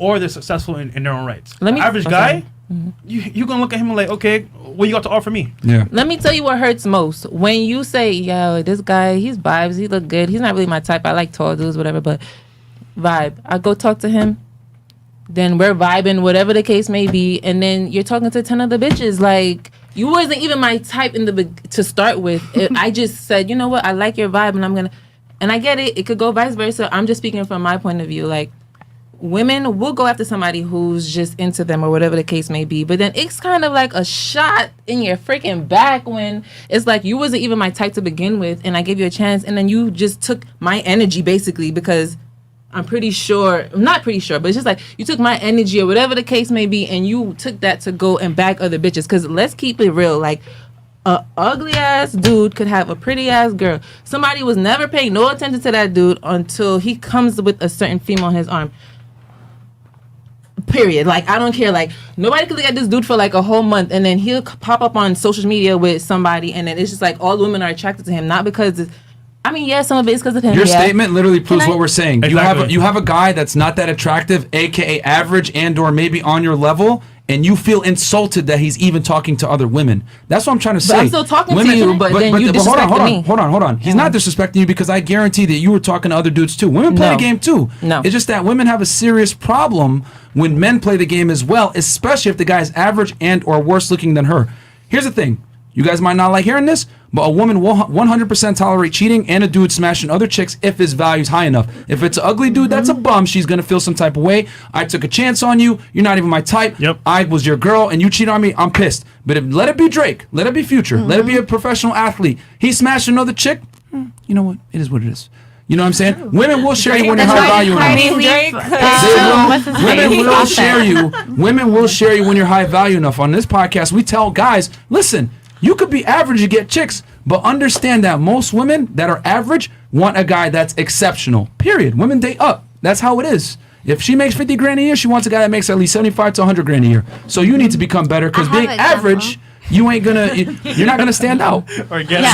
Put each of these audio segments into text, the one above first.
or they're successful in their own rights. Average Okay. guy, you're going to look at him like, okay, what you got to offer me? Yeah. Let me tell you what hurts most. When you say, yo, this guy, he's vibes, he look good. He's not really my type. I like tall dudes, whatever, but vibe. I go talk to him. Then we're vibing, whatever the case may be. And then you're talking to 10 other bitches. Like, you wasn't even my type to start with. I just said, you know what? I like your vibe and I'm going to. And I get it. It could go vice versa. I'm just speaking from my point of view. Like, women will go after somebody who's just into them or whatever the case may be. But then it's kind of like a shot in your freaking back when it's like you wasn't even my type to begin with. And I gave you a chance. And then you just took my energy, basically, because I'm not pretty sure, but it's just like you took my energy or whatever the case may be, and you took that to go and back other bitches. Because let's keep it real. Like, a ugly ass dude could have a pretty ass girl. Somebody was never paying no attention to that dude until he comes with a certain female on his arm. Period. Like, I don't care. Like, nobody could look at this dude for like a whole month, and then he'll pop up on social media with somebody, and then it's just like all women are attracted to him, not because some of it is because of him. Your statement literally proves what we're saying. Exactly. You have a guy that's not that attractive, aka average, and or maybe on your level, and you feel insulted that he's even talking to other women. That's what I'm trying to say. But I'm still talking to you, but then you disrespected me. Hold on. He's not disrespecting you because I guarantee that you were talking to other dudes too. Women play the game too. No. It's just that women have a serious problem when men play the game as well, especially if the guy is average and or worse looking than her. Here's the thing. You guys might not like hearing this, but a woman will 100% tolerate cheating and a dude smashing other chicks if his value's high enough. If it's an ugly dude that's a bum, she's going to feel some type of way. I took a chance on you. You're not even my type. Yep. I was your girl and you cheated on me. I'm pissed. But let it be Drake. Let it be Future. Let it be a professional athlete. He smashed another chick. You know what? It is what it is. You know what I'm saying? Women will share you when you're high value enough. Women will share you when you're high value enough. On this podcast, we tell guys, listen, you could be average to get chicks, but understand that most women that are average want a guy that's exceptional. Period. Women date up. That's how it is. If she makes 50 grand a year, she wants a guy that makes at least 75 to 100 grand a year. So you need to become better because being average, you're not gonna stand out. Or get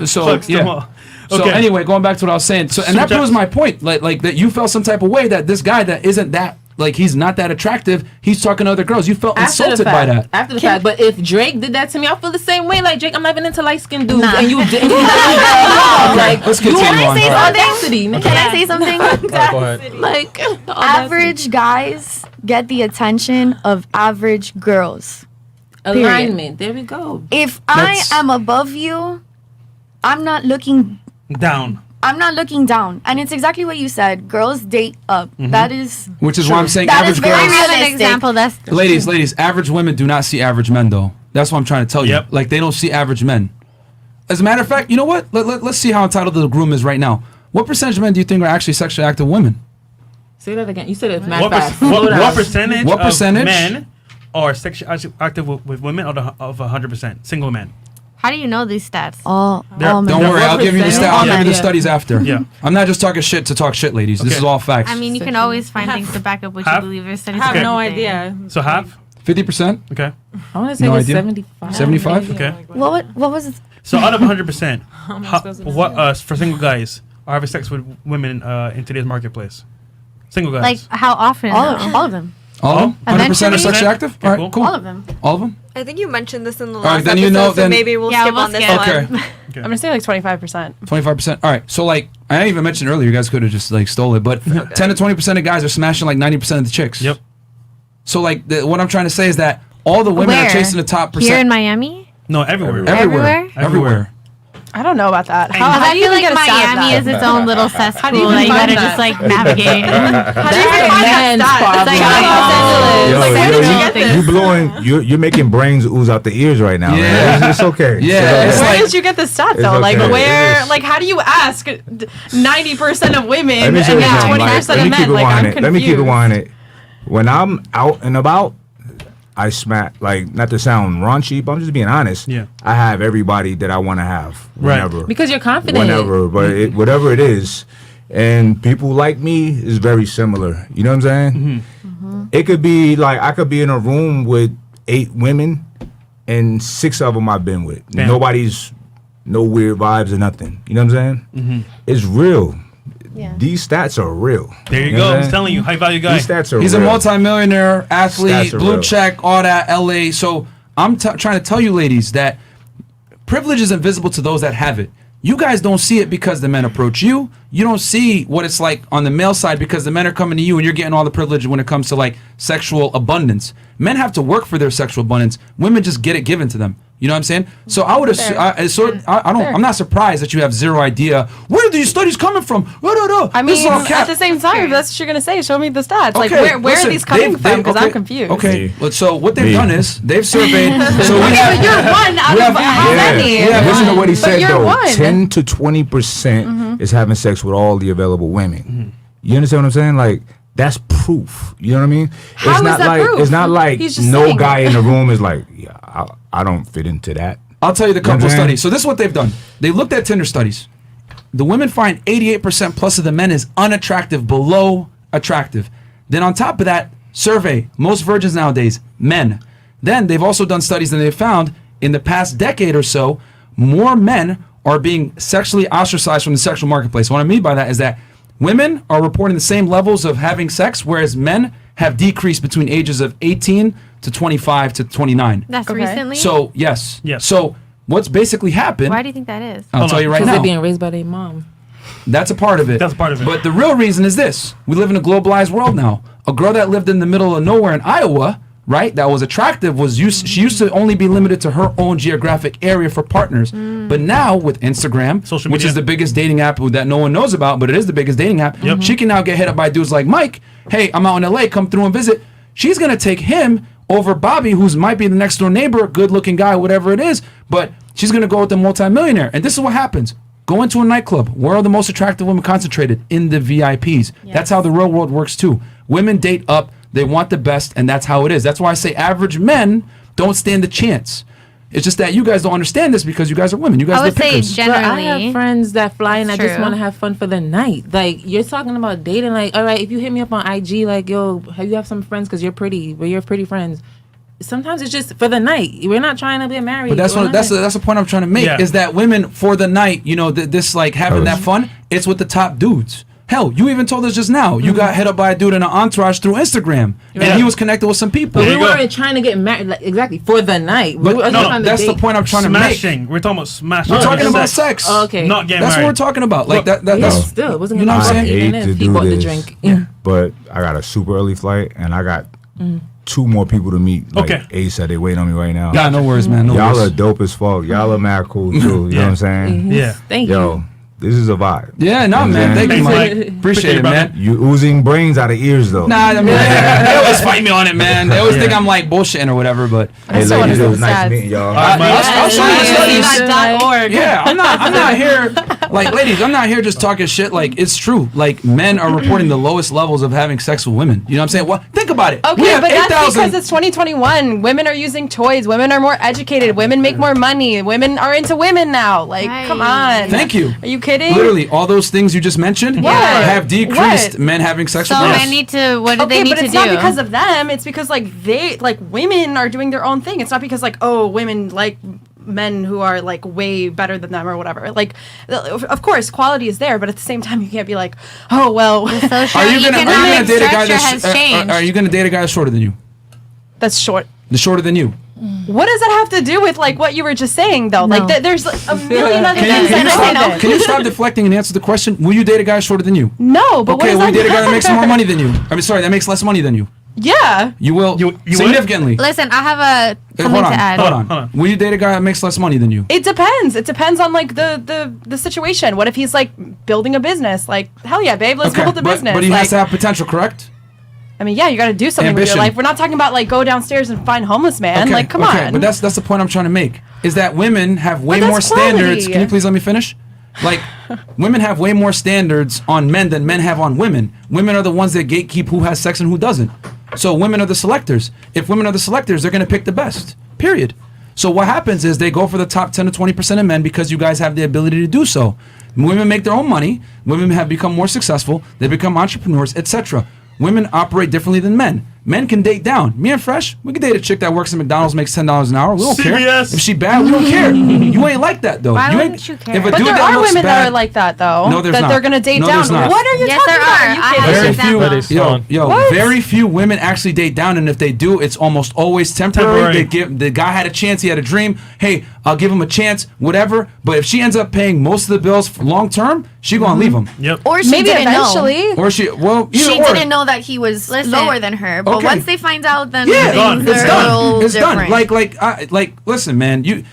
So anyway, going back to what I was saying. So and that proves my point. Like that you felt some type of way that this guy that isn't that. Like, he's not that attractive. He's talking to other girls. You felt insulted by that. After the fact. But if Drake did that to me, I feel the same way. Like, Drake, I'm not even into light-skinned dudes. And you didn't. Like, let's continue on. Can I say something? Go ahead. Like, average guys get the attention of average girls. Alignment. There we go. If I am above you, I'm not looking down. And it's exactly what you said. Girls date up. That is which is true. why I'm saying that average is very girls. realistic. Example. That's Ladies, average women do not see average men though. That's what I'm trying to tell you. Yep. Like, they don't see average men. As a matter of fact, you know what? Let's see how entitled the groom is right now. What percentage of men do you think are actually sexually active women? Say that again. You said it mad What fast. percentage of percentage? men are sexually active with women of 100%? Single men. how do you know these stats? Don't worry, I'll give you the I'll give you the studies after. Yeah. I'm not just talking shit to talk shit, ladies. This Okay. is all facts. I mean, you can always find things to back up what you Half? believe. There's studies I have for no everything. idea. So half? 50%? Okay. I want to say No it's idea. 75. 75? Okay. what was it? So out of 100%, for single guys are having sex with women in today's marketplace? Single guys. Like, how often? All of them. All of them? 100% are Eventually. sexually active? Okay, All right, cool. cool. All of them. All of them? I think you mentioned this in the right, last then episode, you know, so then- maybe we'll skip on this skip. one. Okay. Okay. I'm gonna say like 25%. 25%. All right. So, like, I didn't even mention earlier, you guys could have just, like, stole it, but 10 to 20% of guys are smashing, like, 90% of the chicks. Yep. So, like, what I'm trying to say is that all the women Where? are chasing the top percent. Here in Miami? No, everywhere. Everywhere. Everywhere. I don't know about that. I do you feel even like get a stat of Miami that? is its own little cesspool do you that you find gotta that? just like navigate. How do you That's find a man's that problem. stat? Yo, you blowing, you're making brains ooze out the ears right now. Yeah. Man. It's okay. Yeah, it's Where like- did you get the stat It's though? Like okay. It where? is. Like how do you ask 90% of women Let and me say then something. 20% Let of me men? keep it Like I'm 100. Let me keep it confused. 100. When I'm out and about, I smack, like, not to sound raunchy, but I'm just being honest. Yeah. I have everybody that I want to have Right. whenever. Because you're confident. Whenever, but whatever it is. And people like me is very similar. You know what I'm saying? It could be like I could be in a room with 8 women and 6 of them I've been with. Damn. Nobody's, no weird vibes or nothing. You know what I'm saying? It's real. these stats are real. There you know go. what I I'm was telling you, high value guy. These stats are He's real. a multimillionaire athlete, Stats are blue real. check, all that, LA. So I'm trying to tell you, ladies, that privilege is invisible to those that have it. You guys don't see it because the men approach you. You don't see what it's like on the male side because the men are coming to you and you're getting all the privilege when it comes to like sexual abundance. Men have to work for their sexual abundance. Women just get it given to them. You know what I'm saying? So I would assume. I'm not surprised that you have zero idea where are these studies coming from. I This is mean, all cap. at the same time, if that's what you're gonna say. Show me the stats. Like, Okay, where listen, are these coming they've- from? Because okay, I'm confused. Okay, Me. well, so what they've Me. done is they've surveyed. So we Okay, have, but you're one out we of have- how Yeah. many? Yeah. Listen to what he But said you're though. one. 10 to 20% is having sex with all the available women. Mm-hmm. You understand what I'm saying? Like that's proof. You know what I mean? How it's is not that like proof? it's not like He's just no saying guy it. in the room is like, yeah, I don't fit into that. I'll tell you the You know couple what I'm saying? studies. So this is what they've done. They looked at Tinder studies. The women find 88% plus of the men is unattractive, below attractive. Then on top of that, survey most virgins nowadays, men. Then they've also done studies and they've found in the past decade or so, more men are being sexually ostracized from the sexual marketplace. What I mean by that is that women are reporting the same levels of having sex, whereas men have decreased between ages of 18 to 25 to 29. That's Okay. recently. So yes. Yes. So what's basically happened? Why do you think that is? I'll Hold tell on. you right Because now. they're being raised by their mom. That's a part of it. That's a part of it. But the real reason is this: we live in a globalized world now. A girl that lived in the middle of nowhere in Iowa, right, that was attractive, she used to only be limited to her own geographic area for partners. But now with Instagram, Social which media. is the biggest dating app that no one knows about, but it is the biggest dating app, she can now get hit up by dudes like Mike. Hey, I'm out in LA, come through and visit. She's gonna take him over Bobby, who's might be the next door neighbor, good looking guy, whatever it is, but she's gonna go with the multimillionaire. And this is what happens. Go into a nightclub. Where are the most attractive women concentrated? In the VIPs. That's how the real world works too. Women date up, they want the best, and that's how it is. That's why I say average men don't stand a chance. It's just that you guys don't understand this because you guys are women. You guys I are would say pickers. But I generally. have friends that fly and I That's just true. want to have fun for the night. Like, you're talking about dating. Like, all right, if you hit me up on IG, like, yo, have you have some friends because you're pretty, but you're pretty friends. Sometimes it's just for the night. We're not trying to get married. But that's We're what not- that's the point I'm trying to make Yeah. is that women for the night, you know, this like having that fun, it's with the top dudes. Hell, you even told us just now you got hit up by a dude in an entourage through Instagram, and Yeah. he was connected with some people. But There we you go. weren't trying to get married, like, exactly, for the night. But we were no, trying to that's the date. point I'm trying to make. Smashing. We're talking about smashing. We're talking Not about sex. sex. Oh, okay. Not getting That's what married. we're talking about. Like Look, that. Yeah, That's still, it wasn't you know gonna what I'm I be saying? hate even to if he do bought the this, drink. Yeah. but I got a super early flight and I got 2 more people to meet. Like Okay. ASAP, they waiting on me right now. Yeah, no worries, man. No Y'all are worries. dope as fuck. Y'all are mad cool too. You know what I'm saying? Yeah. Thank Yo, this is a vibe. Yeah, no, man. Thank you, Thanks, Mike. Mike. Appreciate it, brother. man. You oozing brains out of ears though. Nah, I mean, they always fight me on it, man. They always think I'm like bullshitting or whatever, but Hey still ladies, it wanna was know nice stats. meeting y'all. Mike. I'll show you the studies. .org. Yeah, I'm not here, like, ladies, I'm not here just talking shit. Like, it's true. Like, men are reporting the lowest levels of having sex with women. You know what I'm saying? Well, think about it. We Okay, have but that's 8,000 because it's 2021. Women are using toys. Women are more educated. Women make more money. Women are into women now. Like, come on. Thank you. Are you kidding? Literally, all those things you just mentioned What? have decreased What? men having sex So with women. they need to. What do Okay, they need but to it's do? not because of them. It's because women are doing their own thing. It's not because women like men who are like way better than them or whatever. Like, of course, quality is there, but at the same time, you can't be like, oh well, Social Are you gonna economic date a guy structure that's has changed. are you gonna date a guy that's shorter than you? that's short. The shorter than you. What does that have to do with like what you were just saying though? Like there's a million other things Can you that stop? Can you stop deflecting and answer the question? Will you date a guy shorter than you? No, but Okay, what will you does date a guy that that makes more money than you? I mean, sorry, that makes less money than you. Yeah. You will You would? significantly. Listen, I have a Hey, something hold on, to add. hold on. Hold on. Will you date a guy that makes less money than you? It depends. It depends on like the situation. What if he's like building a business? Like, hell yeah, babe, let's build a business. but he like, has to have potential, correct? I mean, yeah, you got to do something with Ambition. your life. We're not talking about like go downstairs and find homeless man. Like, come on. But that's the point I'm trying to make. Is that women have way But more that's quality. standards. Can you please let me finish? Like, women have way more standards on men than men have on women. Women are the ones that gatekeep who has sex and who doesn't. So women are the selectors. If women are the selectors, they're going to pick the best. Period. So what happens is they go for the top 10 to 20% of men because you guys have the ability to do so. Women make their own money. Women have become more successful. They become entrepreneurs, etc. Women operate differently than men. Men can date down. Me and Fresh, we can date a chick that works at McDonald's, makes $10 an hour. We don't care. CVS. If she bad, we don't care. You ain't like that though. Why you wouldn't ain't, you care? If a But dude there that are looks women bad, that are like that though. No, there's that not. they're gonna date No, down. there's not. What are you Yes, talking there about? are. Are you I kidding? have Very examples. few, but it's fun. Yo, very few women actually date down, and if they do, it's almost always temporary. They give the guy had a chance, he had a dream. Hey, I'll give him a chance, whatever. But if she ends up paying most of the bills for long term, she gonna leave him. Yep. Or she Maybe didn't know. eventually. Or she, well, either She or. didn't know that he was Listen. lower than her. But Okay. once they find out, then Yeah, things it's are a done. little It's different. done. Like, listen, man.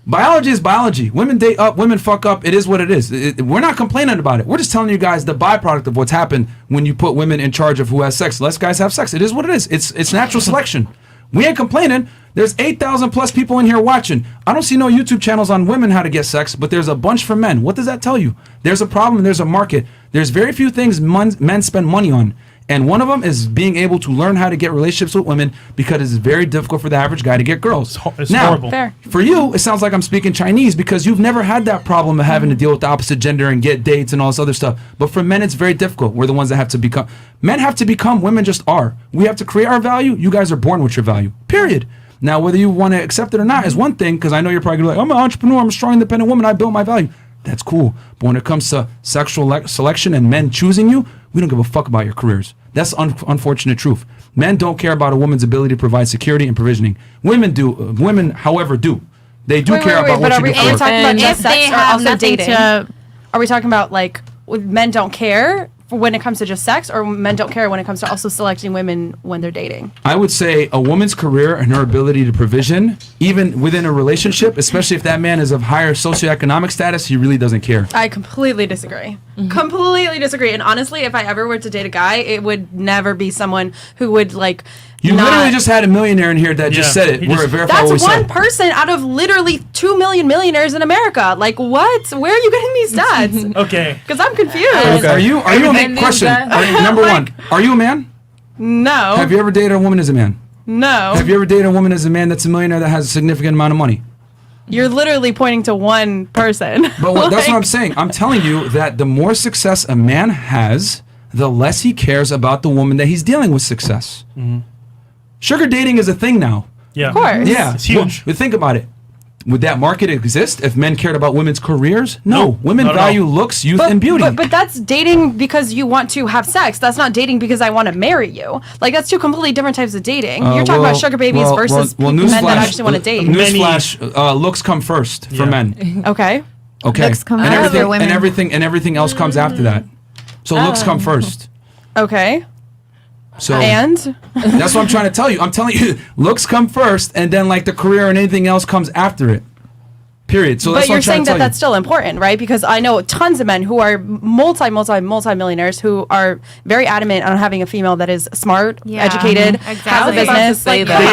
Biology is biology. Women date up, women fuck up. It is what it is. We're not complaining about it. We're just telling you guys the byproduct of what's happened when you put women in charge of who has sex. Less guys have sex. It is what it is. It's natural selection. We ain't complaining. There's 8,000 plus people in here watching. I don't see no YouTube channels on women how to get sex, but there's a bunch for men. What does that tell you? There's a problem. There's a market. There's very few things men spend money on. And one of them is being able to learn how to get relationships with women because it's very difficult for the average guy to get girls. It's now, horrible. Fair. for you, it sounds like I'm speaking Chinese because you've never had that problem of having to deal with the opposite gender and get dates and all this other stuff. But for men, it's very difficult. We're the ones that have to become. Men have to become. Women just are. We have to create our value. You guys are born with your value. Period. Now, whether you want to accept it or not is one thing, because I know you're probably gonna be like, I'm an entrepreneur, I'm a strong, independent woman, I built my value. That's cool. But when it comes to sexual selection and men choosing you, we don't give a fuck about your careers. That's unfortunate truth. Men don't care about a woman's ability to provide security and provisioning. Women do. Women, however, do. They do care about but what are you we do talking for. about And just if they sex or have also nothing dating? to, Are we talking about like men don't care when it comes to just sex, or men don't care when it comes to also selecting women when they're dating? I would say a woman's career and her ability to provision, even within a relationship, especially if that man is of higher socioeconomic status, he really doesn't care. I completely disagree. Completely disagree. And honestly, if I ever were to date a guy, it would never be someone who would like. You not, literally just had a millionaire in here that just Yeah, said it. he We're just- verify what we That's one said. person out of literally 2 million millionaires in America. Like what? Where are you getting these stats? Okay. Because I'm confused. Okay. Are you a Everything man? needs Question. that. Are you, number one, are you a man? No. Have you ever dated a woman as a man? No. Have you ever dated a woman as a man that's a millionaire that has a significant amount of money? You're literally pointing to one person. But that's what I'm saying. I'm telling you that the more success a man has, the less he cares about the woman that he's dealing with success. Sugar dating is a thing now. Yeah. Of course. Yeah, It's huge. But think about it. Would that market exist if men cared about women's careers? No. Women not at all. value looks, youth, and beauty. But that's dating because you want to have sex. That's not dating because I want to marry you. Like that's two completely different types of dating. You're talking about sugar babies versus men that actually want to date. Newsflash: looks come first for Yeah. men. Okay. Okay, Looks come and after everything, women. and everything else comes after that. So looks come first. Okay. So And that's what I'm trying to tell you. I'm telling you, looks come first, and then like the career and anything else comes after it. Period. So but that's what you're I'm trying saying to tell that that's still important, right? Because I know tons of men who are multi-millionaires who are very adamant on having a female that is smart, Yeah. educated, Exactly. has I a was about to business. say Like, that. come